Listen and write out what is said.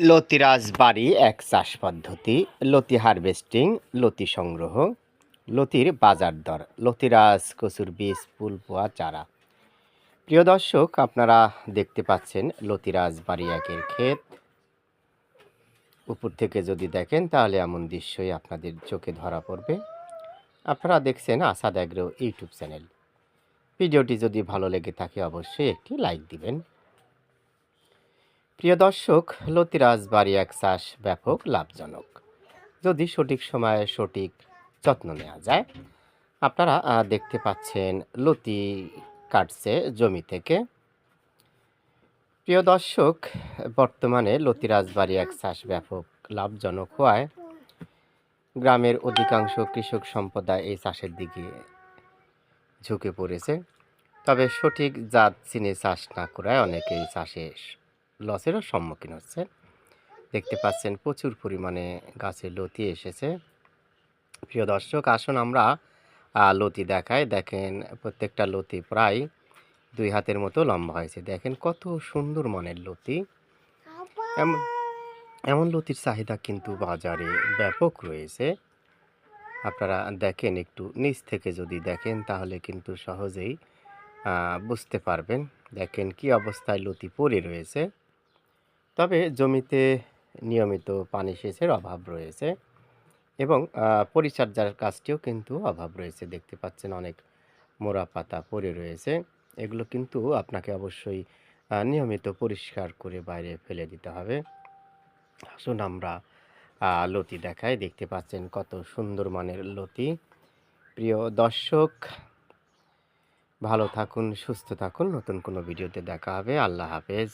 লতিরাজ বাড়ি এক চাষ পদ্ধতি, লতি হারভেস্টিং, লতি সংগ্রহ, লতির বাজার দর, লতিরাজ কচুর বীজ, ফুল পোয়া চারা। প্রিয় দর্শক, আপনারা দেখতে পাচ্ছেন লতিরাজ বাড়ি একের ক্ষেত। উপর থেকে যদি দেখেন তাহলে এমন দৃশ্যই আপনাদের চোখে ধরা পড়বে। আপনারা দেখছেন আসাদ অ্যাগ্রো ইউটিউব চ্যানেল। ভিডিওটি যদি ভালো লেগে থাকে অবশ্যই একটি লাইক দিবেন। প্রিয় দর্শক, লতিরাজ বাড়ি এক চাষ ব্যাপক লাভজনক যদি সঠিক সময়ে সঠিক যত্ন নেওয়া যায়। আপনারা দেখতে পাচ্ছেন লতি কাটছে জমি থেকে। প্রিয় দর্শক, বর্তমানে লতিরাজ বাড়ি এক চাষ ব্যাপক লাভজনক হওয়ায় গ্রামের অধিকাংশ কৃষক সম্প্রদায় এই চাষের দিকে ঝুঁকে পড়েছে। তবে সঠিক জাত চিনে চাষ না করায় অনেকে এই চাষে লসেরও সম্মুখীন হচ্ছে। দেখতে পাচ্ছেন প্রচুর পরিমাণে গাছে লতি এসেছে। প্রিয় দর্শক, আসুন আমরা লতি দেখাই। দেখেন প্রত্যেকটা লতি প্রায় 2 হাতের মতো লম্বা হয়েছে। দেখেন কত সুন্দর মানের লতি। এমন এমন লতির চাহিদা কিন্তু বাজারে ব্যাপক রয়েছে। আপনারা দেখেন, একটু নিচ থেকে যদি দেখেন তাহলে কিন্তু সহজেই বুঝতে পারবেন। দেখেন কি অবস্থায় লতি পড়ে রয়েছে। তবে জমিতে নিয়মিত পানি সেচের অভাব রয়েছে এবং পরিচর্যার কাজটিও কিন্তু অভাব রয়েছে। দেখতে পাচ্ছেন অনেক মোড়া পাতা পড়ে রয়েছে। এগুলো কিন্তু আপনাকে অবশ্যই নিয়মিত পরিষ্কার করে বাইরে ফেলে দিতে হবে। আসুন আমরা লতি দেখাই। দেখতে পাচ্ছেন কত সুন্দর মানের লতি। প্রিয় দর্শক, ভালো থাকুন, সুস্থ থাকুন। নতুন কোনো ভিডিওতে দেখা হবে। আল্লাহ হাফেজ।